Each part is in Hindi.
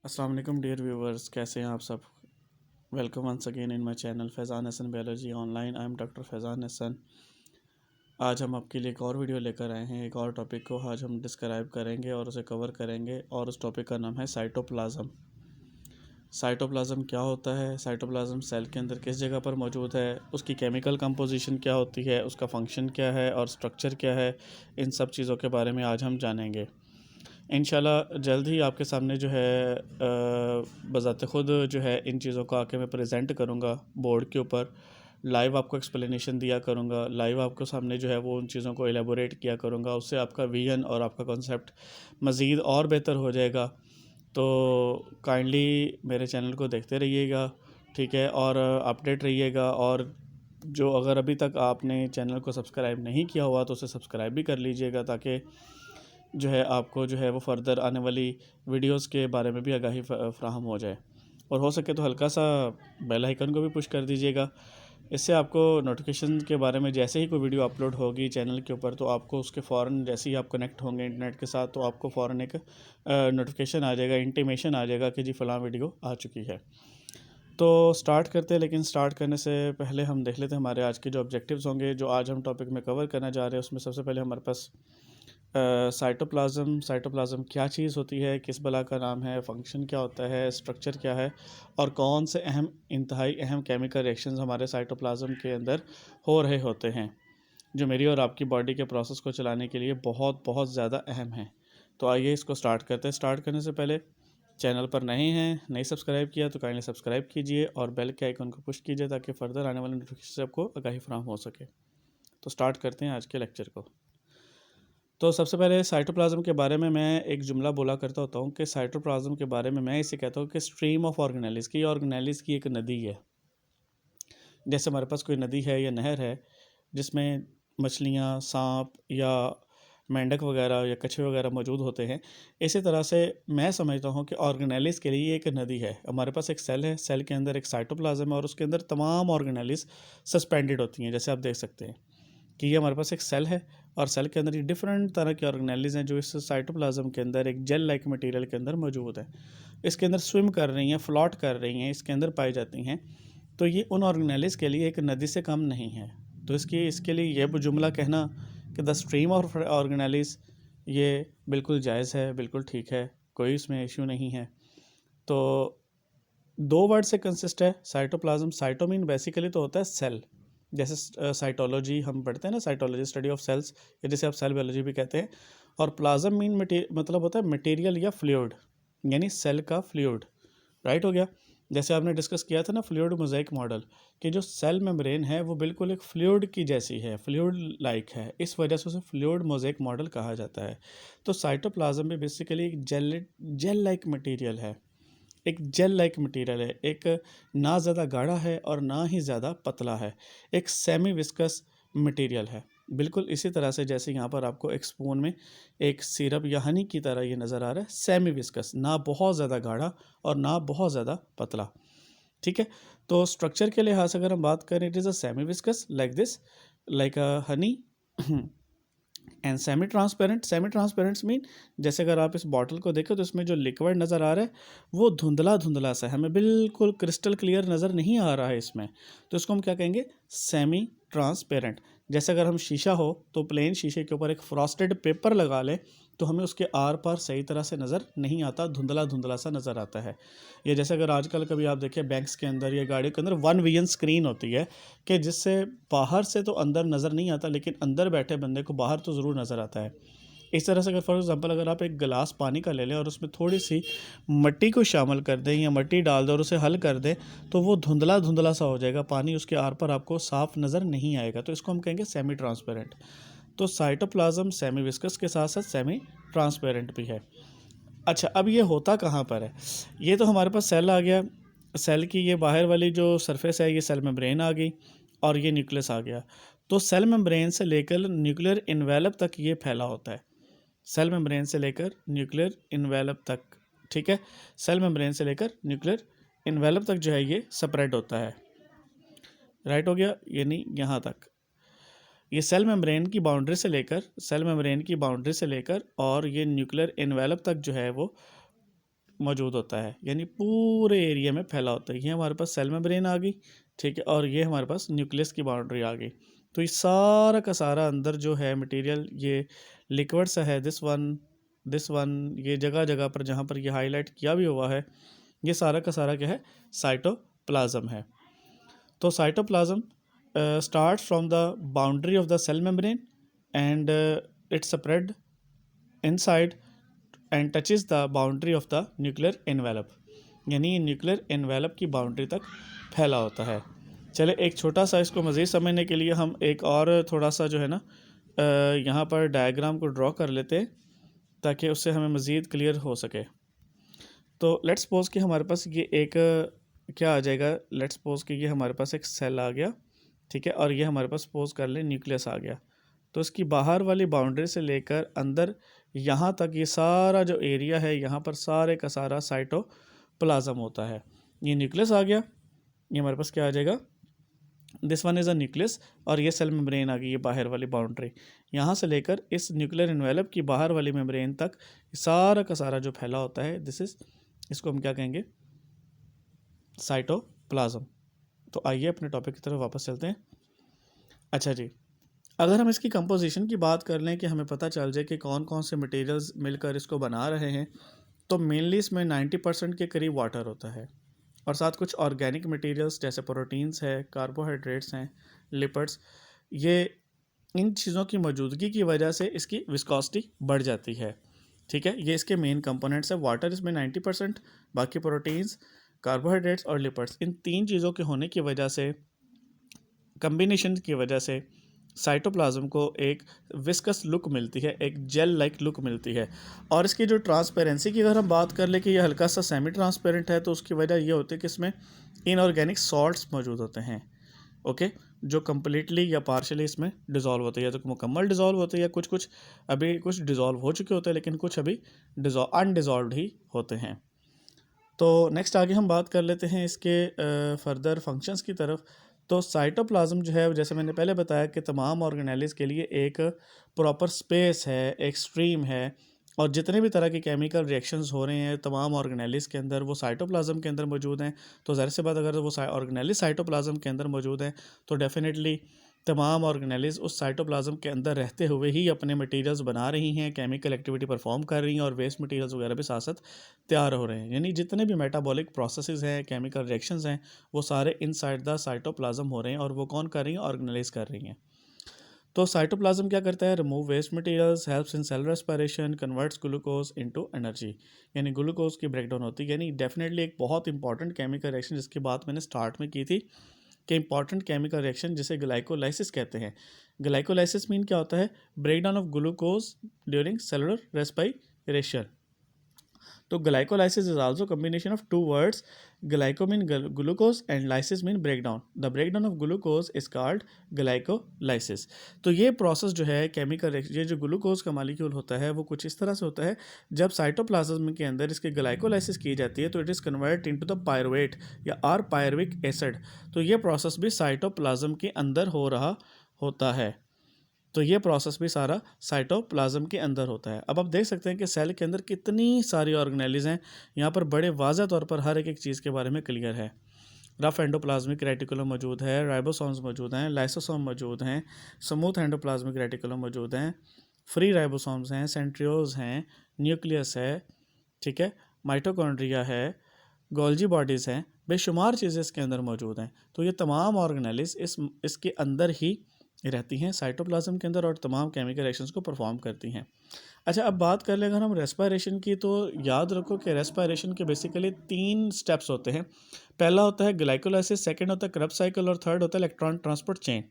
अस्सलाम वालेकुम डियर व्यूवर्स, कैसे हैं आप सब। Welcome once again in my channel Faizan Hasan biology online. I am doctor Faizan Hasan. आज हम आपके लिए एक और वीडियो लेकर आए हैं। एक और टॉपिक को आज हम डिस्क्राइब करेंगे और उसे कवर करेंगे, और उस टॉपिक का नाम है साइटोप्लाज्म। साइटोप्लाज्म क्या होता है, साइटोप्लाज्म सेल के अंदर किस जगह पर मौजूद है, उसकी केमिकल कंपोजिशन क्या होती है, उसका फंक्शन क्या है और स्ट्रक्चर क्या है, इन सब चीज़ों के बारे में आज हम जानेंगे। इंशाल्लाह जल्द ही आपके सामने जो है बज़ाते ख़ुद जो है इन चीज़ों को आके मैं प्रेजेंट करूँगा बोर्ड के ऊपर। लाइव आपको एक्सप्लेनेशन दिया करूँगा, लाइव आपको सामने जो है वो उन चीज़ों को एलेबोरेट किया करूँगा। उससे आपका विजन और आपका कॉन्सेप्ट मज़ीद और बेहतर हो जाएगा। तो काइंडली मेरे चैनल को देखते रहिएगा, ठीक है, और अपडेट रहिएगा। और जो अगर अभी तक आपने चैनल को सब्सक्राइब नहीं किया हुआ तो उसे सब्सक्राइब भी कर लीजिएगा, ताकि जो है आपको जो है वो फ़र्दर आने वाली वीडियोस के बारे में भी आगाही फ़राहम हो जाए। और हो सके तो हल्का सा बेल आइकन को भी पुश कर दीजिएगा। इससे आपको नोटिफिकेशन के बारे में जैसे ही कोई वीडियो अपलोड होगी चैनल के ऊपर, तो आपको उसके फ़ौरन जैसे ही आप कनेक्ट होंगे इंटरनेट के साथ, तो आपको फ़ौरन एक नोटिफिकेशन आ जाएगा, इंटीमेशन आ जाएगा कि जी फ़लाँ वीडियो आ चुकी है। तो स्टार्ट करते हैं, लेकिन स्टार्ट करने से पहले हम देख लेते हैं हमारे आज के जो ऑब्जेक्टिव्स होंगे, जो आज हम टॉपिक में कवर करना चाह रहे हैं। उसमें सबसे पहले हमारे पास साइटोप्लाज्म क्या चीज़ होती है, किस बला का नाम है, फंक्शन क्या होता है, स्ट्रक्चर क्या है, और कौन से इंतहाई अहम केमिकल रिएक्शंस हमारे साइटोप्लाज्म के अंदर हो रहे होते हैं, जो मेरी और आपकी बॉडी के प्रोसेस को चलाने के लिए बहुत बहुत ज़्यादा अहम है। तो आइए इसको स्टार्ट करते हैं। स्टार्ट करने से पहले चैनल पर नए हैं, नहीं सब्सक्राइब किया तो काइंडली सब्सक्राइब कीजिए और बेल के आइकन को पुश कीजिए, ताकि फ़र्दर आने वाले नोटिफिकेशन से आपको आगाही फराहम हो सके। तो स्टार्ट करते हैं आज के लेक्चर को। तो सबसे पहले साइटोप्लाज्म के बारे में मैं एक जुमला बोला करता होता हूँ कि साइटोप्लाज्म के बारे में मैं इसे कहता हूँ कि स्ट्रीम ऑफ ऑर्गेनेलिस की, ऑर्गेनेलिस की एक नदी है। जैसे हमारे पास कोई नदी है या नहर है जिसमें मछलियाँ, सांप या मेंढक वगैरह या कछुए वगैरह मौजूद होते हैं, इसी तरह से मैं समझता हूँ कि ऑर्गेनेलिस के लिए एक नदी है। हमारे पास एक सेल है, सेल के अंदर एक साइटोप्लाज्म है और उसके अंदर तमाम ऑर्गेनेलिस सस्पेंडेड होती हैं। जैसे आप देख सकते हैं कि ये हमारे पास एक सेल है और सेल के अंदर ये डिफरेंट तरह के ऑर्गेनेलिस हैं जो इस साइटोप्लाज्म के अंदर एक जेल लाइक मटेरियल के अंदर मौजूद है। इसके अंदर स्विम कर रही हैं, फ्लॉट कर रही हैं, इसके अंदर पाई जाती हैं। तो ये उन ऑर्गेनेलिस के लिए एक नदी से कम नहीं है। तो इसके लिए ये जुमला कहना कि द स्ट्रीम ऑफ ऑर्गेनेलिस, ये बिल्कुल जायज़ है, बिल्कुल ठीक है, कोई इसमें इशू नहीं है। तो दो वर्ड से कंसिस्ट है साइटोप्लाज्म। साइटो मीन बेसिकली तो होता है सेल, जैसे साइटोलॉजी हम पढ़ते हैं ना, साइटोलॉजी स्टडी ऑफ सेल्स, या जैसे आप सेल बायोलॉजी भी कहते हैं। और प्लाज्म मीन मतलब होता है मटेरियल या फ्लूइड, यानी सेल का फ्लूइड। राइट हो गया। जैसे आपने डिस्कस किया था ना फ्लूइड मोज़ेक मॉडल, कि जो सेल मेम्ब्रेन है वो बिल्कुल एक फ्लूइड की जैसी है, फ्लूइड लाइक है, इस वजह से उसे फ्लूइड मोज़ेक मॉडल कहा जाता है। तो साइटोप्लाज्म भी बेसिकली एक जेल लाइक मटेरियल है, एक जेल लाइक मटेरियल है, एक ना ज़्यादा गाढ़ा है और ना ही ज़्यादा पतला है, एक सेमी विस्कस मटेरियल है। बिल्कुल इसी तरह से जैसे यहाँ पर आपको एक स्पून में एक सिरप या हनी की तरह ये नज़र आ रहा है, सेमी विस्कस, ना बहुत ज़्यादा गाढ़ा और ना बहुत ज़्यादा पतला। ठीक है। तो स्ट्रक्चर के लिहाज से अगर हम बात करें, it is a semi viscous like this, like a honey and semi transparent. Semi transparent mean, जैसे अगर आप इस बॉटल को देखें तो इसमें जो लिक्विड नज़र आ रहा है वो धुंधला धुंधला सा है, हमें बिल्कुल क्रिस्टल क्लियर नज़र नहीं आ रहा है इसमें। तो इसको हम क्या कहेंगे, सेमी ट्रांसपेरेंट। जैसे अगर हम शीशा हो तो प्लेन शीशे के ऊपर एक फ्रॉस्टेड पेपर लगा लें तो हमें उसके आर पार सही तरह से नज़र नहीं आता, धुंधला धुंधला सा नज़र आता है। या जैसे अगर आजकल कभी आप देखें बैंक्स के अंदर या गाड़ियों के अंदर वन विजन स्क्रीन होती है, कि जिससे बाहर से तो अंदर नज़र नहीं आता, लेकिन अंदर बैठे बंदे को बाहर तो ज़रूर नज़र आता है। इस तरह से अगर फॉर एग्ज़ाम्पल अगर आप एक गिलास पानी का ले लें और उसमें थोड़ी सी मिट्टी को शामिल कर दें या मिट्टी डाल दें और उसे हल कर दें, तो वो धुंधला धुंधला सा हो जाएगा, पानी उसके आर पर आपको साफ नज़र नहीं आएगा। तो इसको हम कहेंगे सेमी ट्रांसपेरेंट। तो साइटोप्लाज्म सेमी विस्कस के साथ साथ सेमी ट्रांसपेरेंट भी है। अच्छा, अब ये होता कहाँ पर है, ये तो हमारे पास सेल आ गया, सेल की ये बाहर वाली जो सरफेस है ये सेल मेम्ब्रेन आ गई और ये न्यूक्लियस आ गया। तो सेल मेम्ब्रेन से लेकर न्यूक्लियर इन्वेलप तक ये फैला होता है, सेल मेम्ब्रेन से लेकर न्यूक्लियर इन्वेलप तक। ठीक है, सेल मेम्ब्रेन से लेकर न्यूक्लियर इन्वेलप तक जो है ये स्प्रेड होता है। राइट हो गया, यानी यहाँ तक ये सेल मेम्ब्रेन की बाउंड्री से लेकर, सेल मेम्ब्रेन की बाउंड्री से लेकर और ये न्यूक्लियर इन्वेलप तक जो है वो मौजूद होता है, यानी पूरे एरिया में फैला होता है। ये हमारे पास सेल मेम्ब्रेन आ गई, ठीक है, और ये हमारे पास न्यूक्लियस की बाउंड्री आ गई। तो ये सारा का सारा अंदर जो है मटेरियल, ये लिक्विड सा है, दिस वन, ये जगह जगह पर जहाँ पर ये हाईलाइट किया भी हुआ है, ये सारा का सारा क्या है, साइटोप्लाज्म है। तो cytoplasm start from the boundary of the cell membrane and it spread inside and touches the boundary of the nuclear envelope, यानी न्यूक्लियर एनवेलप की बाउंड्री तक फैला होता है। चले एक छोटा सा इसको मज़ीद समझने के लिए हम एक और थोड़ा सा जो है ना यहाँ पर डायग्राम को ड्रॉ कर लेते हैं ताकि उससे हमें मज़ीद क्लियर हो सके। तो लेट्स सपोज कि हमारे पास ये एक क्या आ जाएगा, लेट्स सपोज कि ये हमारे पास एक सेल आ गया, ठीक है, और ये हमारे पास सपोज कर लें न्यूक्लियस आ गया। तो इसकी बाहर वाली बाउंड्री से लेकर अंदर यहाँ तक ये सारा जो एरिया है, यहाँ पर सारे का सारा साइटोप्लाज्म होता है। ये न्यूक्लियस आ गया, ये हमारे पास क्या आ जाएगा, this one is a nucleus, और ये सेल मेम्ब्रेन आ गई, ये बाहर वाली बाउंड्री। यहाँ से लेकर इस न्यूक्लियर एनवेलप की बाहर वाली मेम्ब्रेन तक सारा का सारा जो फैला होता है, दिस इज़, इसको हम क्या कहेंगे, साइटोप्लाज्म। तो आइए अपने टॉपिक की तरफ वापस चलते हैं। अच्छा जी, अगर हम इसकी कंपोजिशन की बात कर लें कि हमें पता चल जाए कि कौन कौन से मटेरियल्स मिलकर इसको बना रहे हैं, तो मेनली इसमें 90% के करीब वाटर होता है, और साथ कुछ ऑर्गेनिक मटेरियल्स जैसे प्रोटीन्स है, कार्बोहाइड्रेट्स हैं, लिपिड्स, ये इन चीज़ों की मौजूदगी की वजह से इसकी विस्कोसिटी बढ़ जाती है, ठीक है। ये इसके मेन कंपोनेंट्स है, वाटर इसमें 90%, बाकी प्रोटीन्स, कार्बोहाइड्रेट्स और लिपिड्स, इन तीन चीज़ों के होने की वजह से, कम्बिनेशन की वजह से साइटोप्लाज्म को एक विस्कस लुक मिलती है, एक जेल लाइक लुक मिलती है। और इसकी जो ट्रांसपेरेंसी की अगर हम बात कर ले कि ये हल्का सा सेमी ट्रांसपेरेंट है, तो उसकी वजह ये होती है कि इसमें इनऑर्गेनिक सॉल्ट्स मौजूद होते हैं, ओके, जो कम्प्लीटली या पार्शली इसमें डिज़ोल्व होते हैं, या तो मुकम्मल डिज़ोल्व होते हैं, या कुछ कुछ अभी कुछ डिज़ोल्व हो चुके होते हैं, लेकिन कुछ अभी अनडिज़ोल्व ही होते हैं। तो नेक्स्ट आगे हम बात कर लेते हैं इसके फर्दर फंक्शंस की तरफ। तो साइटोप्लाज्म जो है, जैसे मैंने पहले बताया कि तमाम ऑर्गेनेलिज के लिए एक प्रॉपर स्पेस है, एक स्ट्रीम है, और जितने भी तरह के केमिकल रिएक्शंस हो रहे हैं तमाम ऑर्गेनेलिज के अंदर, वो साइटोप्लाज्म के अंदर मौजूद हैं। तो ज़ाहिर सी बात, अगर वो ऑर्गेनेलिज साइटोप्लाज्म के अंदर मौजूद हैं, तो डेफिनेटली तमाम ऑर्गेनेलिज उस साइटोप्लाज्म के अंदर रहते हुए ही अपने मटेरियल्स बना रही हैं, केमिकल एक्टिविटी परफॉर्म कर रही हैं, और वेस्ट मटेरियल्स वगैरह भी साथ साथ तैयार हो रहे हैं। यानी जितने भी मेटाबॉलिक प्रोसेसेस हैं, केमिकल रिएक्शंस हैं, वो सारे इनसाइड द साइटोप्लाज्म हो रहे हैं, और वो कौन कर रही हैं, ऑर्गेनाइज कर रही हैं। तो साइटोप्लाज्म क्या करता है, remove waste materials, helps in cell respiration, converts glucose into energy, यानी ग्लूकोज की ब्रेकडाउन होती है। यानी डेफिनेटली एक बहुत इंपॉर्टेंट केमिकल रिएक्शन जिसकी बात मैंने स्टार्ट में की थी कि इंपॉर्टेंट केमिकल रिएक्शन जिसे ग्लाइकोलाइसिस कहते हैं। ग्लाइकोलाइसिस मीन क्या होता है, breakdown of glucose during cellular respiration. तो glycolysis is also combination of two words, glyco mean glucose and lysis mean breakdown. The breakdown of glucose is called glycolysis. तो ये प्रोसेस जो है केमिकल, ये जो ग्लूकोज का मालिक्यूल होता है वो कुछ इस तरह से होता है, जब साइटोप्लाज्म के अंदर इसकी ग्लाइकोलाइसिस की जाती है तो it is convert into the pyruvate या आर पायरुविक एसिड। तो ये प्रोसेस भी साइटोप्लाज्म के अंदर हो रहा होता है। तो ये प्रोसेस भी सारा साइटोप्लाज्म के अंदर होता है। अब आप देख सकते हैं कि सेल के अंदर कितनी सारी ऑर्गेनेलिज हैं, यहाँ पर बड़े वाज़ह तौर पर हर एक एक चीज़ के बारे में क्लियर है। रफ एंडोप्लाज्मिक रेटिकुलम मौजूद है, राइबोसोम्स मौजूद हैं, लाइसोसोम मौजूद हैं, स्मूथ एंडोप्लाज्मिक रेटिकुलम मौजूद हैं, फ्री राइबोसोम्स हैं, सेंट्रियोज हैं, न्यूक्लियस है, ठीक है, माइटोकॉन्ड्रिया है, गोल्जी बॉडीज़ हैं, बेशुमार चीज़ें इसके अंदर मौजूद हैं। तो ये तमाम ऑर्गेनेलिज इसके अंदर ही रहती हैं, साइटोप्लाज्म के अंदर, और तमाम केमिकल रिएक्शंस को परफॉर्म करती हैं। अच्छा, अब बात कर लें अगर हम रेस्पिरेशन की, तो याद रखो कि रेस्पिरेशन के बेसिकली 3 स्टेप्स होते हैं। पहला होता है ग्लाइकोलाइसिस, सेकंड होता है क्रेब्स साइकिल, और थर्ड होता है इलेक्ट्रॉन ट्रांसपोर्ट चेन।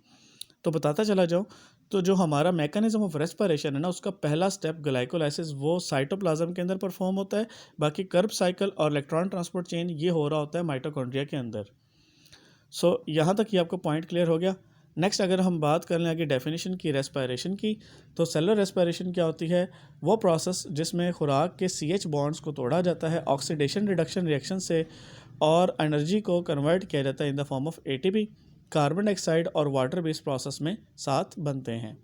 तो बताता चला जाऊँ, तो जो हमारा मैकेनिज्म ऑफ रेस्पिरेशन है ना, उसका पहला स्टेप ग्लाइकोलाइसिस वो साइटोप्लाज्म के अंदर परफॉर्म होता है। बाकी क्रेब्स साइकिल और इलेक्ट्रॉन ट्रांसपोर्ट चेन ये हो रहा होता है माइटोकॉन्ड्रिया के अंदर। सो यहाँ तक ये आपको पॉइंट क्लियर हो गया। नेक्स्ट अगर हम बात कर लें आगे डेफिनेशन की रेस्पिरेशन की, तो सेलुलर रेस्पिरेशन क्या होती है, वो प्रोसेस जिसमें खुराक के CH बॉन्ड्स को तोड़ा जाता है ऑक्सीडेशन रिडक्शन रिएक्शन से, और एनर्जी को कन्वर्ट किया जाता है in the form of ATP, carbon dioxide और वाटर बेस्ड प्रोसेस में साथ बनते हैं।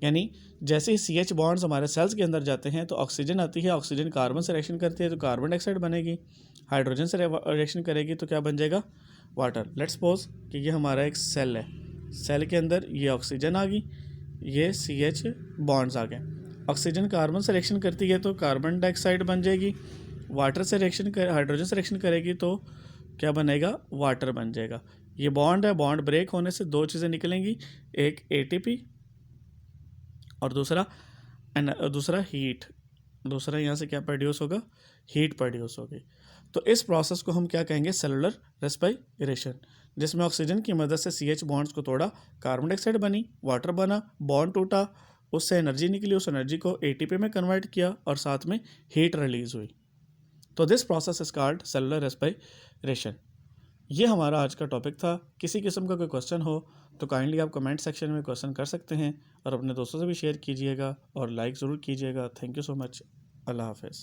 यानी जैसे ही CH बॉन्ड्स हमारे सेल्स के अंदर जाते हैं तो ऑक्सीजन आती है, ऑक्सीजन कार्बन से रिएक्शन करती है तो कार्बन डाइऑक्साइड बनेगी, हाइड्रोजन से रिएक्शन करेगी तो क्या बन जाएगा, वाटर। लेट्स सपोज कि ये हमारा एक सेल है, सेल के अंदर ये ऑक्सीजन आ गई, ये CH बॉन्ड्स आ गए, ऑक्सीजन कार्बन से रिएक्शन करती है तो कार्बन डाइऑक्साइड बन जाएगी, वाटर से रिएक्शन कर हाइड्रोजन से रिएक्शन करेगी तो क्या बनेगा, वाटर बन जाएगा। ये बॉन्ड है, बॉन्ड ब्रेक होने से दो चीज़ें निकलेंगी, एक ATP और दूसरा हीट, दूसरा यहाँ से क्या प्रोड्यूस होगा, हीट प्रोड्यूस होगी। तो इस प्रोसेस को हम क्या कहेंगे, सेलुलर रेस्पिरेशन, जिसमें ऑक्सीजन की मदद से CH बॉन्ड्स को तोड़ा, कार्बन डाइऑक्साइड बनी, वाटर बना, बॉन्ड टूटा, उससे एनर्जी निकली, उस एनर्जी को ATP में कन्वर्ट किया और साथ में हीट रिलीज हुई। तो this process is called cellular respiration. ये हमारा आज का टॉपिक था। किसी किस्म का कोई क्वेश्चन हो तो काइंडली आप कमेंट सेक्शन में क्वेश्चन कर सकते हैं और अपने दोस्तों से भी शेयर कीजिएगा और लाइक ज़रूर कीजिएगा। Thank you so much. अल्लाह हाफ़िज़।